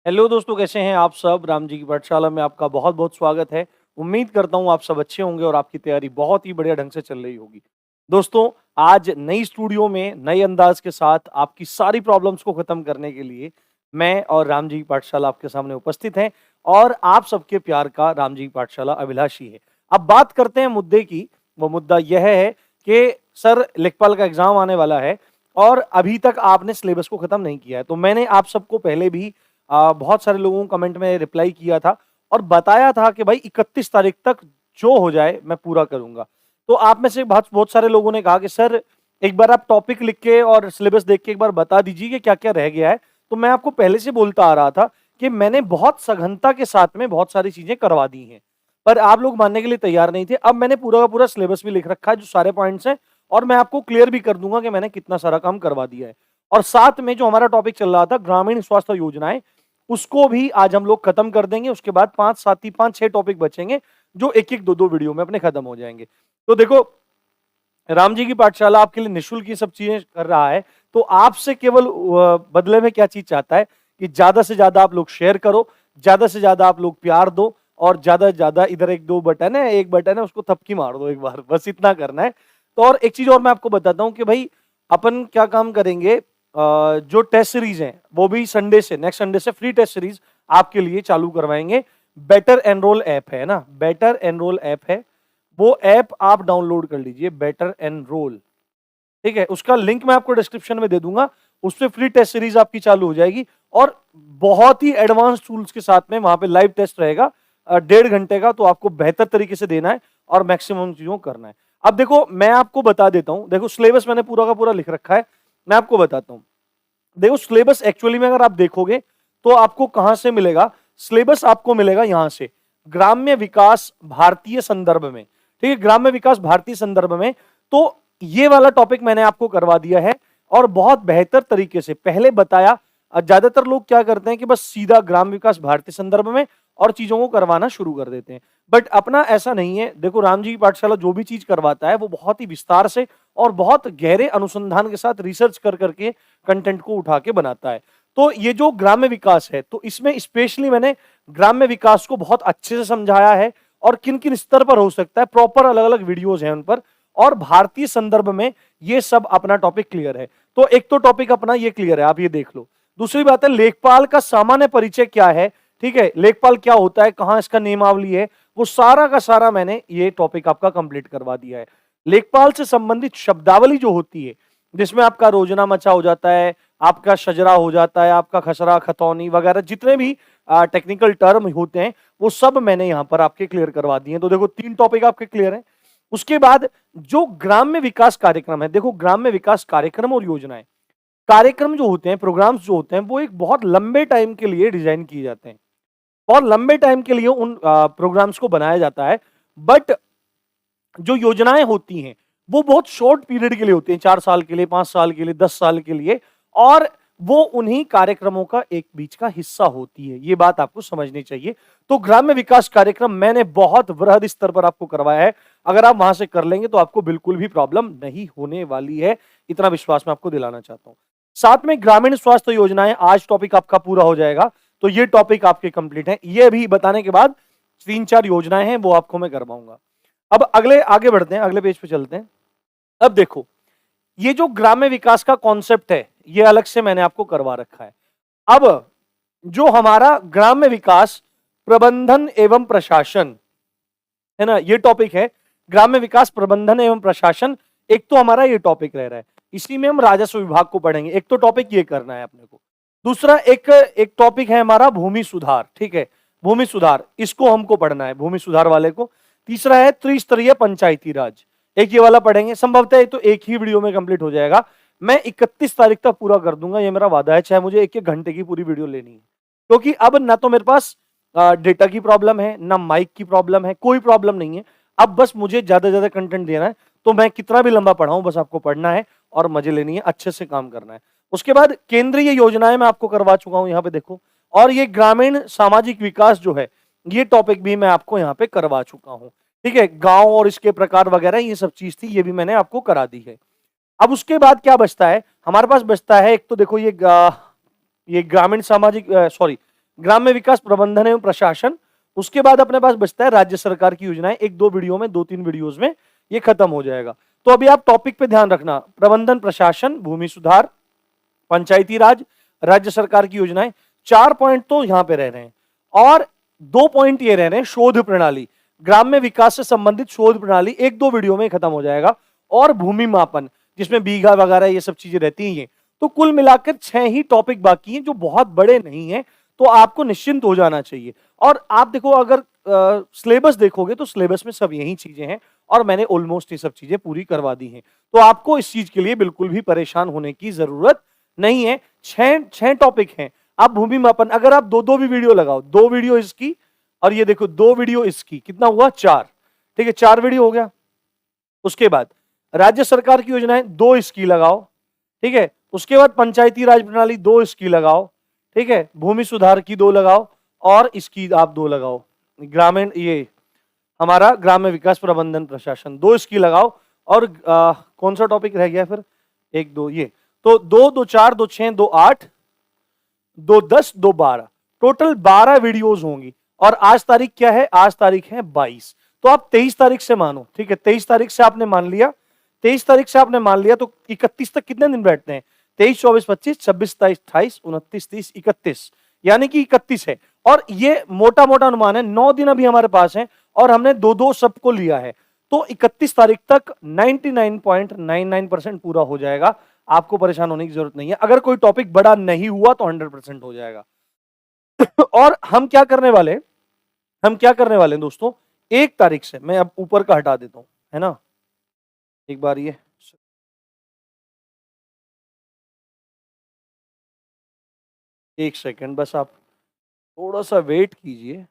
Hello दोस्तों, कैसे हैं आप सब। राम जी की पाठशाला में आपका बहुत बहुत स्वागत है। उम्मीद करता हूँ आप सब अच्छे होंगे और आपकी तैयारी बहुत ही बढ़िया ढंग से चल रही होगी। दोस्तों, आज नई स्टूडियो में नए अंदाज के साथ आपकी सारी प्रॉब्लम्स को खत्म करने के लिए मैं और राम जी की पाठशाला आपके सामने उपस्थित हैं और आप सबके प्यार का राम जी की पाठशाला अभिलाषी है। अब बात करते हैं मुद्दे की। वो मुद्दा यह है कि सर, लेखपाल का एग्जाम आने वाला है और अभी तक आपने सिलेबस को खत्म नहीं किया है। तो मैंने आप सबको पहले भी बहुत सारे लोगों को कमेंट में रिप्लाई किया था और बताया था कि भाई 31 तारीख तक जो हो जाए मैं पूरा करूंगा। बहुत आप में से बहुत बहुत सारे लोगों ने कहा कि सर, एक बार आप टॉपिक लिख के और सिलेबस देख के एक बार बता दीजिए कि क्या क्या रह गया है। तो मैं आपको पहले से बोलता आ रहा था कि मैंने बहुत सघनता के साथ में बहुत सारी चीजें करवा दी हैं, पर आप लोग मानने के लिए तैयार नहीं थे। अब मैंने पूरा का पूरा सिलेबस भी लिख रखा है, जो सारे पॉइंट्स हैं, और मैं आपको क्लियर भी कर दूंगा कि मैंने कितना सारा काम करवा दिया है। और साथ में जो हमारा टॉपिक चल रहा था ग्रामीण स्वास्थ्य योजनाएं, उसको भी आज हम लोग खत्म कर देंगे। उसके बाद 5 टॉपिक बचेंगे जो एक एक दो दो वीडियो में अपने खत्म हो जाएंगे। तो देखो, राम जी की पाठशाला आपके लिए निःशुल्क ये सब चीजें कर रहा है, तो आपसे केवल बदले में क्या चीज चाहता है कि ज्यादा से ज्यादा आप लोग शेयर करो, ज्यादा से ज्यादा आप लोग प्यार दो, और ज्यादा से ज्यादा इधर एक दो बटन है, एक बटन है, उसको थपकी मार दो एक बार, बस इतना करना है। तो और एक चीज और मैं आपको बताता हूं कि भाई अपन क्या काम करेंगे। जो टेस्ट सीरीज है वो भी संडे से, नेक्स्ट संडे से फ्री टेस्ट सीरीज आपके लिए चालू करवाएंगे। बेटर एनरोल ऐप है ना, बेटर एनरोल ऐप है, वो ऐप आप डाउनलोड कर लीजिए, बेटर एनरोल। ठीक है, उसका लिंक मैं आपको डिस्क्रिप्शन में दे दूंगा। उससे फ्री टेस्ट सीरीज आपकी चालू हो जाएगी और बहुत ही एडवांस टूल्स के साथ में वहां पे लाइव टेस्ट रहेगा 1.5 घंटे का। तो आपको बेहतर तरीके से देना है और मैक्सिमम चीजों को करना है। अब देखो, मैं आपको बता देता हूं, देखो सिलेबस मैंने पूरा का पूरा लिख रखा है, मैं आपको बताता हूं। देखो, सिलेबस एक्चुअली में अगर आप देखोगे तो आपको कहां से मिलेगा। सिलेबस आपको मिलेगा यहां से, ग्राम्य विकास भारतीय संदर्भ में। ठीक है, ग्राम्य विकास भारतीय संदर्भ में। तो ये वाला टॉपिक मैंने आपको करवा दिया है और बहुत बेहतर तरीके से पहले बताया। ज्यादातर लोग क्या करते हैं कि बस सीधा ग्राम विकास भारतीय संदर्भ में और चीजों को करवाना शुरू कर देते हैं, बट अपना ऐसा नहीं है। देखो, राम जी की पाठशाला जो भी चीज करवाता है वो बहुत ही विस्तार से और बहुत गहरे अनुसंधान के साथ रिसर्च कर करके कंटेंट को उठा के बनाता है। तो ये जो ग्राम्य विकास है, तो इसमें स्पेशली मैंने ग्राम्य विकास को बहुत अच्छे से समझाया है और किन किन स्तर पर हो सकता है, प्रॉपर अलग अलग वीडियोज हैं उन पर। और भारतीय संदर्भ में ये सब अपना टॉपिक क्लियर है। तो एक तो टॉपिक अपना ये क्लियर है, आप ये देख लो। दूसरी बात है, लेखपाल का सामान्य परिचय क्या है। ठीक है, लेखपाल क्या होता है, कहां इसका नियमावली है, वो सारा का सारा मैंने ये टॉपिक आपका कंप्लीट करवा दिया है। लेखपाल से संबंधित शब्दावली जो होती है, जिसमें आपका रोजना मचा हो जाता है, आपका शजरा हो जाता है, आपका खसरा खतौनी वगैरह जितने भी टेक्निकल टर्म होते हैं, वो सब मैंने यहां पर आपके क्लियर करवा दिए हैं। तो देखो, 3 टॉपिक आपके क्लियर हैं। उसके बाद जो ग्राम्य विकास कार्यक्रम है, देखो ग्राम्य विकास कार्यक्रम और योजनाएं, कार्यक्रम जो होते हैं, प्रोग्राम्स जो होते हैं, वो एक बहुत लंबे टाइम के लिए डिजाइन किए जाते हैं, बहुत लंबे टाइम के लिए उन प्रोग्राम्स को बनाया जाता है। बट जो योजनाएं होती हैं वो बहुत शॉर्ट पीरियड के लिए होती हैं, 4 साल के लिए, 5 साल के लिए, 10 साल के लिए, और वो उन्हीं कार्यक्रमों का एक बीच का हिस्सा होती है। ये बात आपको समझनी चाहिए। तो ग्राम्य विकास कार्यक्रम मैंने बहुत वृहद स्तर पर आपको करवाया है। अगर आप वहां से कर लेंगे तो आपको बिल्कुल भी प्रॉब्लम नहीं होने वाली है, इतना विश्वास मैं आपको दिलाना चाहता हूं। साथ में ग्रामीण स्वास्थ्य योजनाएं, आज टॉपिक आपका पूरा हो जाएगा। तो ये टॉपिक आपके कंप्लीट है। ये भी बताने के बाद 3-4 योजनाएं हैं वो आपको मैं करवाऊंगा। अब अगले आगे बढ़ते हैं, अगले पेज पे चलते हैं। अब देखो, ये जो ग्राम्य विकास का कॉन्सेप्ट है, ये अलग से मैंने आपको करवा रखा है। अब जो हमारा ग्राम्य विकास प्रबंधन एवं प्रशासन है ना, ये टॉपिक है, ग्राम्य विकास प्रबंधन एवं प्रशासन। एक तो हमारा ये टॉपिक रह रहा है, इसी में हम राजस्व विभाग को पढ़ेंगे। एक तो टॉपिक ये करना है अपने को। दूसरा एक टॉपिक है हमारा भूमि सुधार। ठीक है, भूमि सुधार, इसको हमको पढ़ना है, भूमि सुधार वाले को। तीसरा है त्रिस्तरीय पंचायती राज, एक ये वाला पढ़ेंगे। संभवतः ये तो एक ही वीडियो में कंप्लीट हो जाएगा। मैं 31 तारीख तक पूरा कर दूंगा, ये मेरा वादा है, चाहे मुझे 1-1 घंटे की पूरी वीडियो लेनी है। क्योंकि अब ना तो मेरे पास डेटा की प्रॉब्लम है, ना माइक की प्रॉब्लम है, कोई प्रॉब्लम नहीं है। अब बस मुझे ज्यादा से ज्यादा कंटेंट देना है, तो मैं कितना भी लंबा पढ़ाऊं, बस आपको पढ़ना है और मजे लेनी है, अच्छे से काम करना है। उसके बाद केंद्रीय योजनाएं मैं आपको करवा चुका हूं, यहाँ पे देखो। और ये ग्रामीण सामाजिक विकास जो है, ये टॉपिक भी मैं आपको यहाँ पे करवा चुका हूं। ठीक है, गांव और इसके प्रकार वगैरह ये सब चीज थी, ये भी मैंने आपको करा दी है। अब उसके बाद क्या बचता है हमारे पास, बचता है एक तो देखो ये ग्रामीण सामाजिक, सॉरी, ग्राम्य विकास प्रबंधन एवं प्रशासन, उसके बाद अपने पास बचता है राज्य सरकार की योजनाएं। एक दो वीडियो में, 2-3 वीडियोस में ये खत्म हो जाएगा। तो अभी आप टॉपिक पे ध्यान रखना, प्रबंधन प्रशासन, भूमि सुधार, पंचायती राज, राज्य सरकार की योजनाएं। 4 पॉइंट तो यहां पे रह रहे हैं और 2 पॉइंट ये रह रहे हैं शोध प्रणाली, ग्राम्य विकास से संबंधित शोध प्रणाली, 1-2 वीडियो में खत्म हो जाएगा। और भूमि मापन, जिसमें बीघा वगैरह ये सब चीजें रहती हैं। ये तो कुल मिलाकर 6 ही टॉपिक बाकी हैं, जो बहुत बड़े नहीं हैं, तो आपको निश्चिंत हो जाना चाहिए। और आप देखो, अगर सिलेबस देखोगे तो सिलेबस में सब यही चीजें हैं और मैंने ऑलमोस्ट ये सब चीजें पूरी करवा दी हैं। तो आपको इस चीज के लिए बिल्कुल भी परेशान होने की जरूरत नहीं है। 6 टॉपिक हैं। आप भूमि मापन, अगर आप 2-2 भी वीडियो लगाओ, 2 वीडियो इसकी और ये देखो 2 वीडियो इसकी, कितना हुआ? 4। ठीक है, 4 वीडियो हो गया। उसके बाद राज्य सरकार की योजनाएं 2 इसकी लगाओ, ठीक है। उसके बाद पंचायती राज प्रणाली 2 इसकी लगाओ, ठीक है। भूमि सुधार की 2 लगाओ और इसकी आप 2 लगाओ। ग्रामीण, ये हमारा ग्राम्य विकास प्रबंधन प्रशासन, 2 इसकी लगाओ। और कौन सा टॉपिक रह गया फिर? 1 2 ये, तो 2 2 4 2 6 2 8 2 10 2 12, टोटल 12 वीडियोस होंगी। और आज तारीख क्या है? आज तारीख है 22। तो आप 23 तारीख से मानो, ठीक है। 23 तारीख से आपने मान लिया, 23 तारीख से आपने मान लिया, तो 31 तक कितने दिन बैठते हैं? 23 24 25 26 27 28 29 30 31, यानी कि 31 है। और ये मोटा मोटा अनुमान है, 9 दिन अभी हमारे पास है और हमने 2-2 सबको लिया है। तो 31 तारीख तक 99.99% पूरा हो जाएगा। आपको परेशान होने की जरूरत नहीं है। अगर कोई टॉपिक बड़ा नहीं हुआ तो 100% हो जाएगा। और हम क्या करने वाले, हम क्या करने वाले हैं दोस्तों, 1 तारीख से, मैं अब ऊपर का हटा देता हूं, है ना, एक बार ये 1 सेकंड, बस आप थोड़ा सा वेट कीजिए।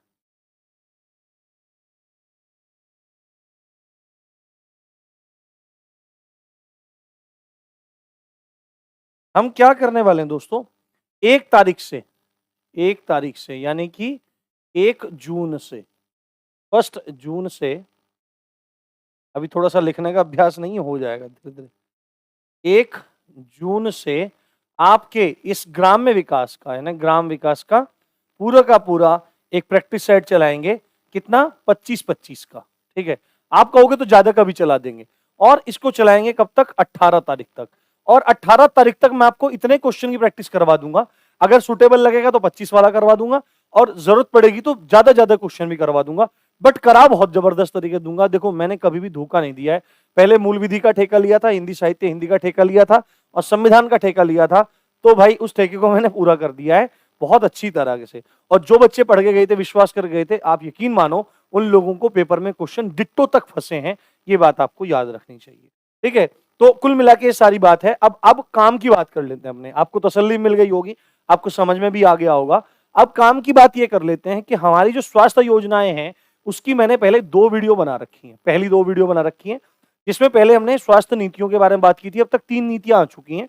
हम क्या करने वाले हैं दोस्तों, 1 तारीख से, 1 तारीख से यानी कि 1 जून से, 1 जून से, अभी थोड़ा सा लिखने का अभ्यास नहीं हो जाएगा धीरे धीरे। 1 जून से आपके इस ग्राम्य विकास का, है ना, ग्राम विकास का पूरा का पूरा एक प्रैक्टिस सेट चलाएंगे। कितना? 25-25 का, ठीक है। आप कहोगे तो ज्यादा का भी चला देंगे। और इसको चलाएंगे कब तक? 18 तारीख तक। और 18 तारीख तक मैं आपको इतने क्वेश्चन की प्रैक्टिस करवा दूंगा, अगर सुटेबल लगेगा तो 25 वाला करवा दूंगा, और जरूरत पड़ेगी तो ज्यादा ज्यादा क्वेश्चन भी करवा दूंगा। बट करा बहुत जबरदस्त तरीके दूंगा। देखो, मैंने कभी भी धोखा नहीं दिया है। पहले मूल विधि का ठेका लिया था, हिंदी साहित्य हिंदी का ठेका लिया था, और संविधान का ठेका लिया था। तो भाई उस ठेके को मैंने पूरा कर दिया है बहुत अच्छी तरह से। और जो बच्चे पढ़ के गए थे, विश्वास कर गए थे, आप यकीन मानो उन लोगों को पेपर में क्वेश्चन डिट्टो तक फंसे हैं। ये बात आपको याद रखनी चाहिए, ठीक है। तो कुल मिला के ये सारी बात है। अब काम की बात कर लेते हैं हमने, आपको तसल्ली मिल गई होगी, आपको समझ में भी आ गया होगा। अब काम की बात ये कर लेते हैं कि हमारी जो स्वास्थ्य योजनाएं हैं उसकी मैंने पहले 2 वीडियो बना रखी हैं। पहली 2 वीडियो बना रखी हैं, जिसमें पहले हमने स्वास्थ्य नीतियों के बारे में बात की थी। अब तक 3 नीतियां आ चुकी हैं।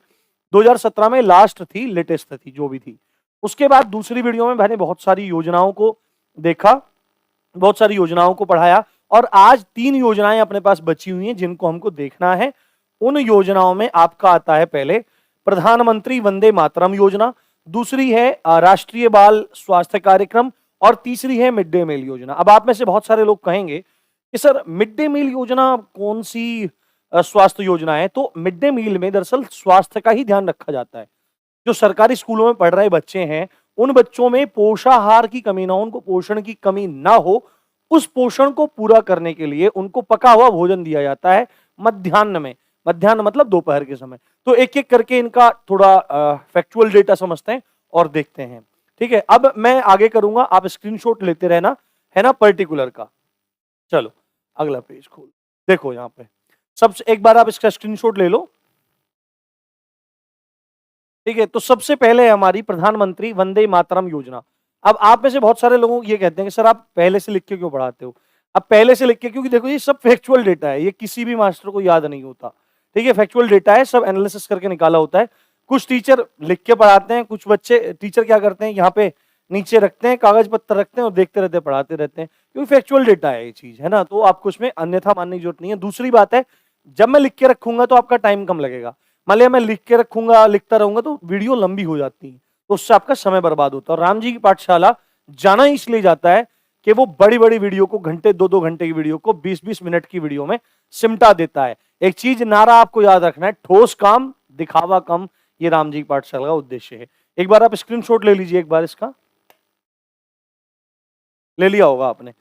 2017 में लास्ट थी, लेटेस्ट थी, जो भी थी। उसके बाद दूसरी वीडियो में मैंने बहुत सारी योजनाओं को देखा, बहुत सारी योजनाओं को पढ़ाया, और आज 3 योजनाएं अपने पास बची हुई हैं जिनको हमको देखना है। उन योजनाओं में आपका आता है पहले प्रधानमंत्री वंदे मातरम योजना, दूसरी है राष्ट्रीय बाल स्वास्थ्य कार्यक्रम, और तीसरी है मिड डे मील योजना। अब आप में से बहुत सारे लोग कहेंगे कि सर मिड डे मील योजना कौन सी स्वास्थ्य योजना है? तो मिड डे मील में दरअसल स्वास्थ्य का ही ध्यान रखा जाता है। जो सरकारी स्कूलों में पढ़ रहे बच्चे हैं, उन बच्चों में पोषाहार की कमी ना हो, उनको पोषण की कमी ना हो, उस पोषण को पूरा करने के लिए उनको पका हुआ भोजन दिया जाता है मध्याह्न में। मध्याह्न मतलब दोपहर के समय। तो एक एक करके इनका थोड़ा फैक्चुअल डेटा समझते हैं और देखते हैं, ठीक है। अब मैं आगे करूंगा, आप स्क्रीनशॉट लेते रहना, है ना, पर्टिकुलर का। चलो अगला पेज खोल, देखो यहाँ पे सबसे, एक बार आप इसका स्क्रीनशॉट ले लो, ठीक है। तो सबसे पहले हमारी प्रधानमंत्री वंदे मातरम योजना। अब आप में से बहुत सारे लोगों ये कहते हैं कि सर आप पहले से लिख के क्यों पढ़ाते हो? अब पहले से लिख के, क्योंकि देखो ये सब फैक्चुअल डेटा है, ये किसी भी मास्टर को याद नहीं होता, ठीक है। फैक्चुअल डेटा है, सब एनालिसिस करके निकाला होता है। कुछ टीचर लिख के पढ़ाते हैं, कुछ बच्चे टीचर क्या करते हैं, यहाँ पे नीचे रखते हैं, कागज पत्तर रखते हैं और देखते रहते हैं, पढ़ाते रहते हैं, क्योंकि फैक्चुअल डेटा है ये चीज, है ना। तो आपको इसमें अन्यथा मानने की जरूरत नहीं है। दूसरी बात है, जब मैं लिख के रखूंगा तो आपका टाइम कम लगेगा। मान लिया मैं लिख के रखूंगा, लिखता रहूंगा तो वीडियो लंबी हो जाती है। तो उससे आपका समय बर्बाद होता है। और राम जी की पाठशाला जाना इसलिए जाता है कि वो बड़ी बड़ी वीडियो को, घंटे 2-2 घंटे की वीडियो को 20-20 मिनट की वीडियो में सिमटा देता है। एक चीज नारा आपको याद रखना है, ठोस काम दिखावा कम, ये राम जी की पाठशाला का उद्देश्य है। एक बार आप स्क्रीनशॉट ले लीजिए, एक बार इसका ले लिया होगा आपने।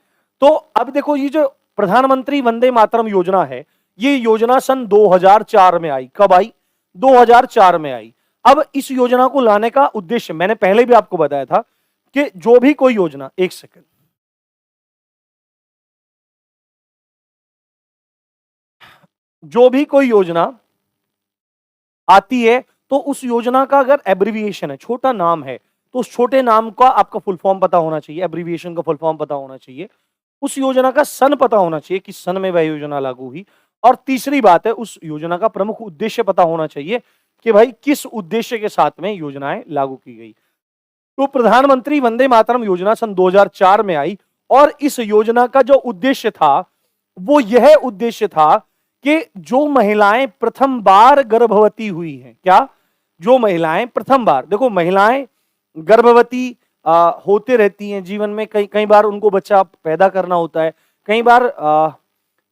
तो अब देखो, ये जो प्रधानमंत्री वंदे मातरम योजना है, ये योजना सन 2004 में आई। कब आई? 2004 में आई। अब इस योजना को लाने का उद्देश्य मैंने पहले भी आपको बताया था कि जो भी कोई योजना, एक सेकंड, जो भी कोई योजना आती है तो उस योजना का अगर एब्रिविएशन है, छोटा नाम है, तो उस छोटे नाम का आपका फुल फॉर्म पता होना चाहिए, एब्रिविएशन का फुल फॉर्म पता होना चाहिए, उस योजना का सन पता होना चाहिए, किस सन में वह योजना लागू हुई, और तीसरी बात है उस योजना का प्रमुख उद्देश्य पता होना चाहिए कि भाई किस उद्देश्य के साथ में योजनाएं लागू की गई। तो प्रधानमंत्री वंदे मातरम योजना सन 2004 में आई और इस योजना का जो उद्देश्य था वो यह उद्देश्य था कि जो महिलाएं प्रथम बार गर्भवती हुई हैं, क्या, जो महिलाएं प्रथम बार, देखो महिलाएं गर्भवती होते रहती हैं जीवन में, कई कई बार उनको बच्चा पैदा करना होता है, कई बार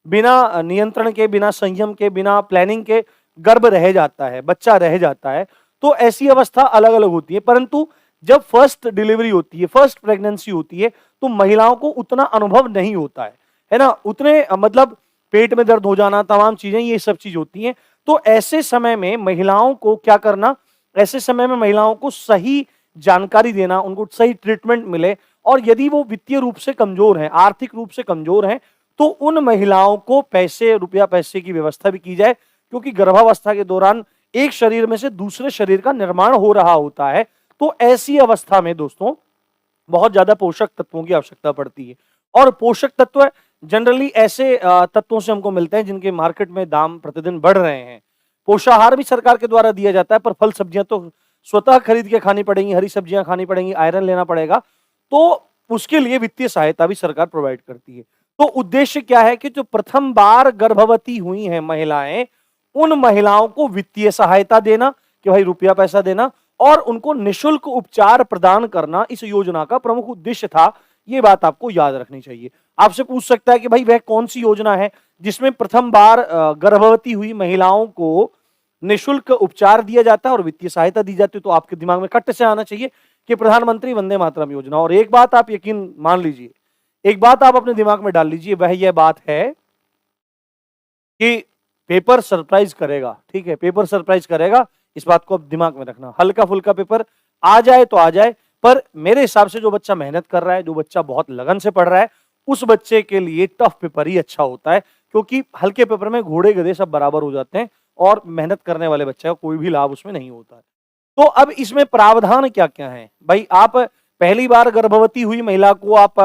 बिना नियंत्रण के, बिना संयम के, बिना प्लानिंग के गर्भ रह जाता है, बच्चा रह जाता है। तो ऐसी अवस्था अलग अलग होती है, परंतु जब फर्स्ट डिलीवरी होती है, फर्स्ट प्रेगनेंसी होती है, तो महिलाओं को उतना अनुभव नहीं होता है ना, उतने मतलब पेट में दर्द हो जाना, तमाम चीजें, ये सब चीज होती हैं। तो ऐसे समय में महिलाओं को क्या करना, ऐसे समय में महिलाओं को सही जानकारी देना, उनको सही ट्रीटमेंट मिले, और यदि वो वित्तीय रूप से कमजोर हैं, आर्थिक रूप से कमजोर हैं, तो उन महिलाओं को पैसे, रुपया पैसे की व्यवस्था भी की जाए, क्योंकि गर्भावस्था के दौरान एक शरीर में से दूसरे शरीर का निर्माण हो रहा होता है। तो ऐसी अवस्था में दोस्तों बहुत ज्यादा पोषक तत्वों की आवश्यकता पड़ती है, और पोषक तत्व जनरली ऐसे तत्वों से हमको मिलते हैं जिनके मार्केट में दाम प्रतिदिन बढ़ रहे हैं। पोषाहार भी सरकार के द्वारा दिया जाता है, पर फल सब्जियां तो स्वतः खरीद के खानी पड़ेंगी, हरी सब्जियां खानी पड़ेंगी, आयरन लेना पड़ेगा, तो उसके लिए वित्तीय सहायता भी सरकार प्रोवाइड करती है। तो उद्देश्य क्या है कि जो प्रथम बार गर्भवती हुई हैं महिलाएं, उन महिलाओं को वित्तीय सहायता देना, कि भाई रुपया पैसा देना, और उनको निशुल्क उपचार प्रदान करना इस योजना का प्रमुख उद्देश्य था। ये बात आपको याद रखनी चाहिए। आपसे पूछ सकता है कि भाई वह कौन सी योजना है जिसमें प्रथम बार गर्भवती हुई महिलाओं को निशुल्क उपचार दिया जाता है और वित्तीय सहायता दी जाती है? तो आपके दिमाग में कट से आना चाहिए कि प्रधानमंत्री वंदे मातरम योजना। और एक बात आप यकीन मान लीजिए, एक बात आप अपने दिमाग में डाल लीजिए, वह यह बात है कि पेपर सरप्राइज करेगा। ठीक है, पेपर सरप्राइज करेगा, इस बात को आप दिमाग में रखना। हल्का फुल्का पेपर आ जाए तो आ जाए, पर मेरे हिसाब से जो बच्चा मेहनत कर रहा है, जो बच्चा बहुत लगन से पढ़ रहा है, उस बच्चे के लिए टफ पेपर ही अच्छा होता है, क्योंकि हल्के पेपर में घोड़े गधे सब बराबर हो जाते हैं और मेहनत करने वाले बच्चे का कोई भी लाभ उसमें नहीं होता है। तो अब इसमें प्रावधान क्या क्या है भाई? आप पहली बार गर्भवती हुई महिला को आप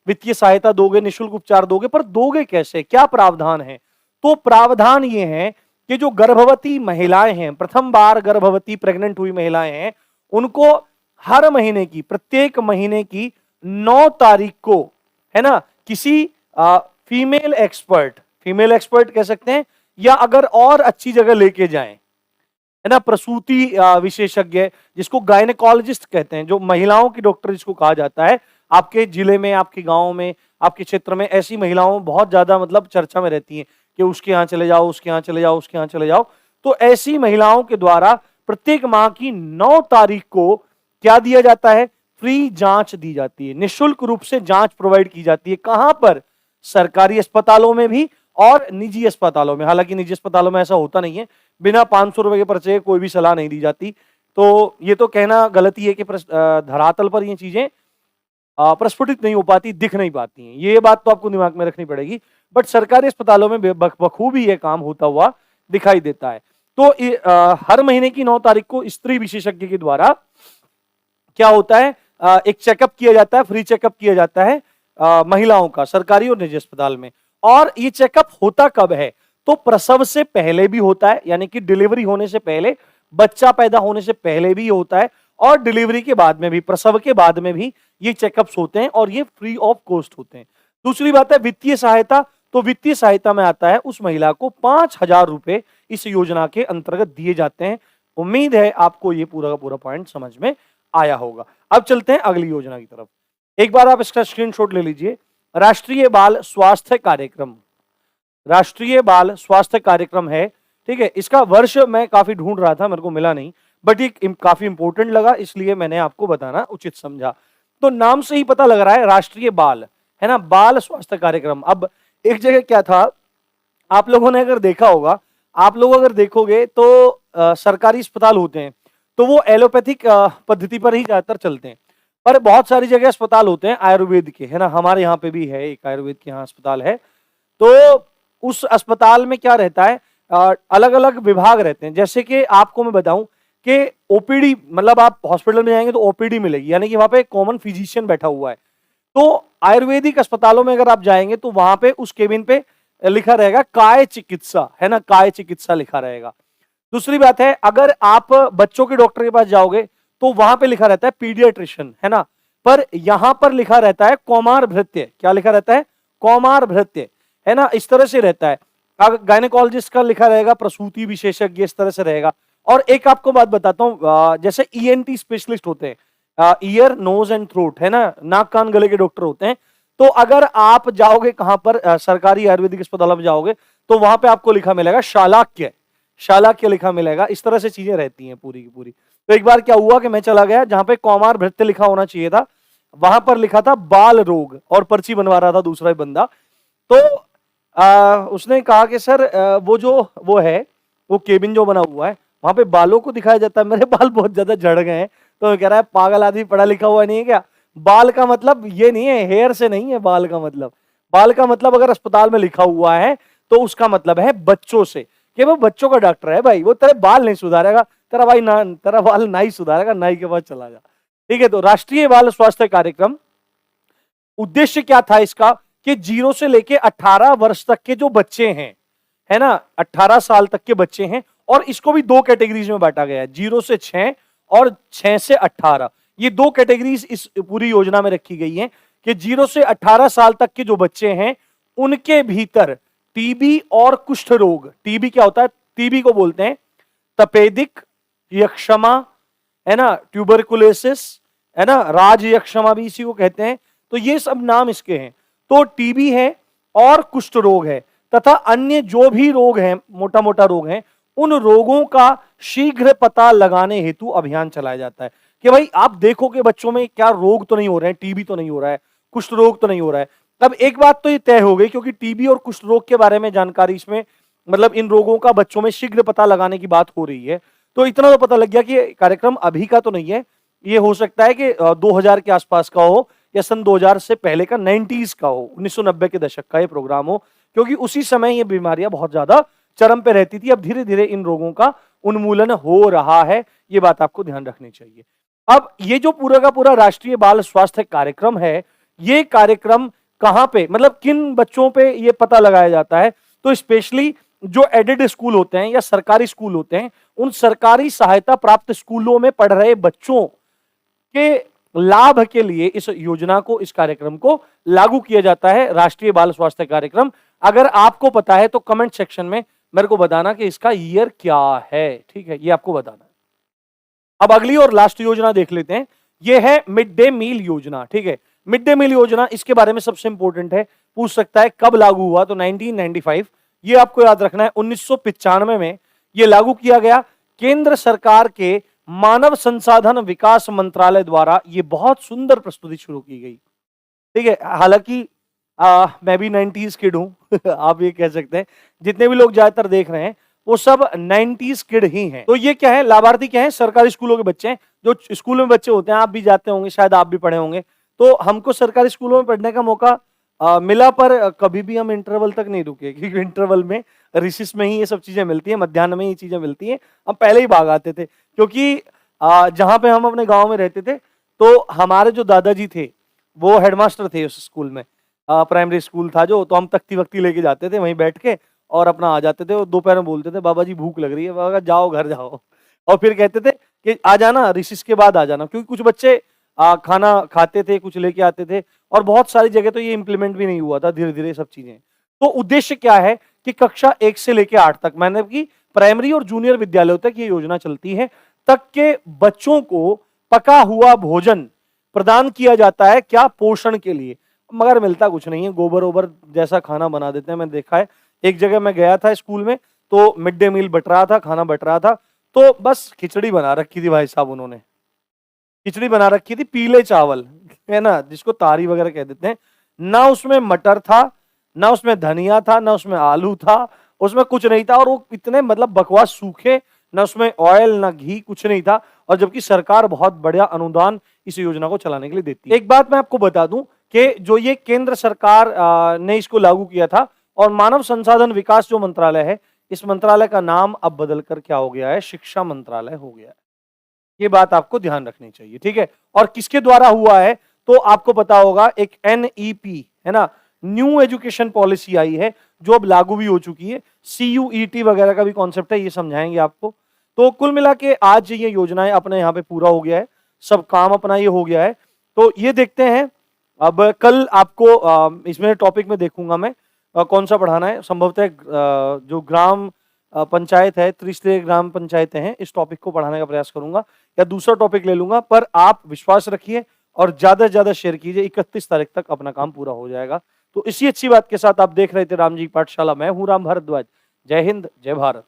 वित्तीय सहायता दोगे, निशुल्क उपचार दोगे, पर दोगे कैसे, क्या प्रावधान है? तो प्रावधान ये है कि जो गर्भवती महिलाएं हैं, प्रथम बार गर्भवती प्रेग्नेंट हुई महिलाएं हैं, उनको हर महीने की, प्रत्येक महीने की 9 तारीख को, है ना, किसी फीमेल एक्सपर्ट कह सकते हैं, या अगर और अच्छी जगह लेके जाएं, है ना, प्रसूति विशेषज्ञ, जिसको गायनेकोलॉजिस्ट कहते हैं, जो महिलाओं की डॉक्टर जिसको कहा जाता है। आपके जिले में, आपके गांव में, आपके क्षेत्र में ऐसी महिलाओं बहुत ज्यादा मतलब चर्चा में रहती हैं कि उसके यहाँ चले जाओ, उसके यहाँ चले जाओ, उसके यहाँ चले जाओ। तो ऐसी महिलाओं के द्वारा प्रत्येक माह की 9 तारीख को क्या दिया जाता है? फ्री जांच दी जाती है, निशुल्क रूप से जांच प्रोवाइड की जाती है। कहां पर? सरकारी अस्पतालों में भी और निजी अस्पतालों में। हालांकि निजी अस्पतालों में ऐसा होता नहीं है, बिना 500 रुपए के पर्चे कोई भी सलाह नहीं दी जाती। तो ये तो कहना गलती है कि धरातल पर ये चीजें प्रस्फुटित नहीं हो पाती, दिख नहीं पाती हैं, ये बात तो आपको दिमाग में रखनी पड़ेगी। बट सरकारी अस्पतालों में बखूबी ये काम होता हुआ दिखाई देता है। तो हर महीने की 9 तारीख को स्त्री विशेषज्ञ के द्वारा क्या होता है, एक चेकअप किया जाता है, फ्री चेकअप किया जाता है महिलाओं का, सरकारी और निजी अस्पताल में। और ये चेकअप होता कब है? तो प्रसव से पहले भी होता है, यानी कि डिलीवरी होने से पहले, बच्चा पैदा होने से पहले भी होता है, और डिलीवरी के बाद में भी, प्रसव के बाद में भी ये चेकअप्स होते हैं, और ये फ्री ऑफ कॉस्ट होते हैं। दूसरी बात है वित्तीय सहायता। तो वित्तीय सहायता में आता है उस महिला को 5,000 रुपए इस योजना के अंतर्गत दिए जाते हैं। उम्मीद है आपको ये पूरा का पूरा पॉइंट समझ में आया होगा। अब चलते हैं अगली योजना की तरफ। एक बार आप इसका स्क्रीनशॉट ले लीजिए। राष्ट्रीय बाल स्वास्थ्य कार्यक्रम, राष्ट्रीय बाल स्वास्थ्य कार्यक्रम है, ठीक है। इसका वर्ष मैं काफी ढूंढ रहा था, मेरे को मिला नहीं, बट ये काफी इंपॉर्टेंट लगा, इसलिए मैंने आपको बताना उचित समझा। तो नाम से ही पता लग रहा है राष्ट्रीय बाल, है ना, बाल स्वास्थ्य कार्यक्रम। अब एक जगह क्या था, आप लोगों ने अगर देखा होगा, आप लोग अगर देखोगे तो सरकारी अस्पताल होते हैं तो वो एलोपैथिक पद्धति पर ही ज्यादातर चलते हैं, पर बहुत सारी जगह अस्पताल होते हैं आयुर्वेद के, है ना। हमारे यहाँ पे भी है एक आयुर्वेद के यहाँ अस्पताल है। तो उस अस्पताल में क्या रहता है, अलग अलग विभाग रहते हैं। जैसे कि आपको मैं बताऊं कि ओपीडी, मतलब आप हॉस्पिटल में जाएंगे तो ओपीडी मिलेगी, यानी कि वहां पे कॉमन फिजिशियन बैठा हुआ है। तो आयुर्वेदिक अस्पतालों में अगर आप जाएंगे तो वहां पे उस केबिन पे लिखा रहेगा काय चिकित्सा, है ना, काय चिकित्सा लिखा रहेगा। दूसरी बात है, अगर आप बच्चों के डॉक्टर के पास जाओगे तो वहां पे लिखा रहता है पीडियाट्रिशियन, है ना, पर यहां पर लिखा रहता है कौमार भृत्य। क्या लिखा रहता है? कौमार भृत्य, है ना, इस तरह से रहता है। गायनेकोलॉजिस्ट का लिखा रहेगा प्रसूति विशेषज्ञ, इस तरह से रहेगा। और एक आपको बात बताता हूं, जैसे ईएनटी स्पेशलिस्ट होते हैं, ईयर नोज एंड थ्रोट, है ना, नाक कान गले के डॉक्टर होते हैं। तो अगर आप जाओगे कहां पर, सरकारी आयुर्वेदिक अस्पताल में जाओगे तो वहां पे आपको लिखा मिलेगा शालाक्य, शालाक्य लिखा मिलेगा। इस तरह से चीजें रहती हैं पूरी की पूरी। तो एक बार क्या हुआ कि मैं चला गया जहां पे कौमार भृत्य लिखा होना चाहिए था, वहां पर लिखा था बाल रोग, और पर्ची बनवा रहा था दूसरा ही बंदा। तो उसने कहा कि सर वो है, वो केबिन जो बना हुआ है वहां पे बालों को दिखाया जाता है, मेरे बाल बहुत ज्यादा झड़ गए हैं। तो कह रहा है पागल आदमी, पढ़ा लिखा हुआ नहीं है क्या? बाल का मतलब ये नहीं है, हेयर से नहीं है बाल का मतलब। बाल का मतलब अगर अस्पताल में लिखा हुआ है तो उसका मतलब है बच्चों से, कि वो बच्चों का डॉक्टर है भाई, वो तेरे बाल नहीं सुधारेगा, तेरा भाई ना, तेरा बाल ना ही सुधारेगा, नाई के पास चला जा, ठीक है। तो राष्ट्रीय बाल स्वास्थ्य कार्यक्रम, उद्देश्य क्या था इसका, कि 0 से लेके 18 वर्ष तक के जो बच्चे हैं, है ना, 18 साल तक के बच्चे हैं, और इसको भी 2 कैटेगरीज में बांटा गया है, 0 से 6 और 6 से 18। ये 2 कैटेगरीज इस पूरी योजना में रखी गई हैं कि 0 से 18 साल तक के जो बच्चे हैं उनके भीतर टीबी और कुष्ठ रोग, टीबी क्या होता है, टीबी को बोलते हैं तपेदिक यक्षमा, है ना, ट्यूबरकुलोसिस, है ना, राज यक्षमा भी इसी को कहते हैं। तो ये सब नाम इसके हैं। तो टीबी है और कुष्ठ रोग है, तथा अन्य जो भी रोग हैं, मोटा मोटा रोग हैं, उन रोगों का शीघ्र पता लगाने हेतु अभियान चलाया जाता है। कि भाई आप देखो कि बच्चों में क्या रोग तो नहीं हो रहे हैं, टीबी तो नहीं हो रहा है, कुष्ठ रोग तो नहीं हो रहा है। अब एक बात तो ये तय हो गई, क्योंकि टीबी और कुष्ठ रोग के बारे में जानकारी इसमें, मतलब इन रोगों का बच्चों में शीघ्र पता लगाने की बात हो रही है। तो इतना तो पता लग गया कि कार्यक्रम अभी का तो नहीं है, ये हो सकता है कि 2000 के आसपास का हो, या सन 2000 से पहले का, 90s का हो, 1990 के दशक का ये प्रोग्राम हो, क्योंकि उसी समय ये बीमारियां बहुत ज्यादा चरम पे रहती थी। अब धीरे धीरे इन रोगों का उन्मूलन हो रहा है, ये बात आपको ध्यान रखनी चाहिए। अब ये जो पूरा का पूरा राष्ट्रीय बाल स्वास्थ्य कार्यक्रम है, ये कार्यक्रम कहां पे, मतलब किन बच्चों पे ये पता लगाया जाता है, तो स्पेशली जो एडेड स्कूल होते हैं या सरकारी स्कूल होते हैं, उन सरकारी सहायता प्राप्त स्कूलों में पढ़ रहे बच्चों के लाभ के लिए इस योजना को, इस कार्यक्रम को लागू किया जाता है, राष्ट्रीय बाल स्वास्थ्य कार्यक्रम। अगर आपको पता है तो कमेंट सेक्शन में मेरे को बताना कि इसका ईयर क्या है, ठीक है, ये आपको बताना है। अब अगली और लास्ट योजना देख लेते हैं, ये है मिड डे मील योजना, ठीक है। मिड डे मील योजना, इसके बारे में सबसे इंपॉर्टेंट है, पूछ सकता है कब लागू हुआ, तो 1995, ये आपको याद रखना है, 1995 में ये लागू किया गया। केंद्र सरकार के मानव संसाधन विकास मंत्रालय द्वारा ये बहुत सुंदर प्रस्तुति शुरू की गई, ठीक है। हालांकि मैं भी 90s किड हूं आप ये कह सकते हैं, जितने भी लोग ज्यादातर देख रहे हैं वो सब 90s किड ही हैं। तो ये क्या है, लाभार्थी क्या है, सरकारी स्कूलों के बच्चे हैं, जो स्कूल में बच्चे होते हैं, आप भी जाते होंगे, शायद आप भी पढ़े होंगे। तो हमको सरकारी स्कूलों में पढ़ने का मौका मिला, पर कभी भी हम इंटरवल तक नहीं रुके, क्योंकि इंटरवल में, रिसेस में ही ये सब चीजें मिलती हैं, मध्याह्न में ये चीजें मिलती हैं, हम पहले ही भाग आते थे। क्योंकि जहां पे हम अपने गांव में रहते थे, तो हमारे जो दादाजी थे वो हेडमास्टर थे उस स्कूल में, प्राइमरी स्कूल था जो, तो हम तख्ती वक्ती लेके जाते थे, वहीं बैठ के और अपना आ जाते थे। और दोपहर में बोलते थे बाबा जी भूख लग रही है, बाबा जाओ घर जाओ, और फिर कहते थे कि आ जाना रिसेस के बाद आ जाना, क्योंकि कुछ बच्चे खाना खाते थे, कुछ लेके आते थे, और बहुत सारी जगह तो ये इंप्लीमेंट भी नहीं हुआ था, धीरे धीरे सब चीजें। तो उद्देश्य क्या है कि कक्षा 1 से लेके 8 तक, मैंने की प्राइमरी और जूनियर विद्यालयों तक ये योजना चलती है, तक के बच्चों को पका हुआ भोजन प्रदान किया जाता है क्या? पोषण के लिए। मगर मिलता कुछ नहीं है, गोबर ओबर जैसा खाना बना देते हैं। मैंने देखा है, एक जगह मैं गया था स्कूल में, तो मिड डे मील बट रहा था, खाना बट रहा था, तो बस खिचड़ी बना रखी थी भाई साहब उन्होंने। खिचड़ी बना रखी थी, पीले चावल है ना, जिसको तारी वगैरह कह देते हैं। ना उसमें मटर था, ना उसमें धनिया था, ना उसमें आलू था, उसमें कुछ नहीं था। और वो इतने मतलब बकवास सूखे, ना उसमें ऑयल ना घी, कुछ नहीं था। और जबकि सरकार बहुत बढ़िया अनुदान इस योजना को चलाने के लिए देती है। एक बात मैं आपको बता दूं कि जो ये केंद्र सरकार ने इसको लागू किया था, और मानव संसाधन विकास जो मंत्रालय है, इस मंत्रालय का नाम अब बदलकर क्या हो गया है? शिक्षा मंत्रालय हो गया है। ये बात आपको ध्यान रखनी चाहिए, ठीक है। और किसके द्वारा हुआ है? तो आपको पता होगा, एक एनईपी है ना, न्यू एजुकेशन पॉलिसी आई है, जो अब लागू भी हो चुकी है। सीयूईटी वगैरह का भी कॉन्सेप्ट है, ये समझाएंगे आपको। तो कुल मिला के आज ये योजनाएं अपने यहाँ पे पूरा हो गया है, सब काम अपना ये हो गया है। तो ये देखते हैं, अब कल आपको इसमें टॉपिक में देखूंगा मैं कौन सा पढ़ाना है। संभवतः जो ग्राम पंचायत है, त्रिस्तरीय ग्राम पंचायतें हैं, इस टॉपिक को पढ़ाने का प्रयास करूंगा, या दूसरा टॉपिक ले लूंगा। पर आप विश्वास रखिए और ज्यादा से ज्यादा शेयर कीजिए, 31 तारीख तक अपना काम पूरा हो जाएगा। तो इसी अच्छी बात के साथ आप देख रहे थे राम जी की पाठशाला, मैं हूं राम भारद्वाज। जय हिंद, जय भारत।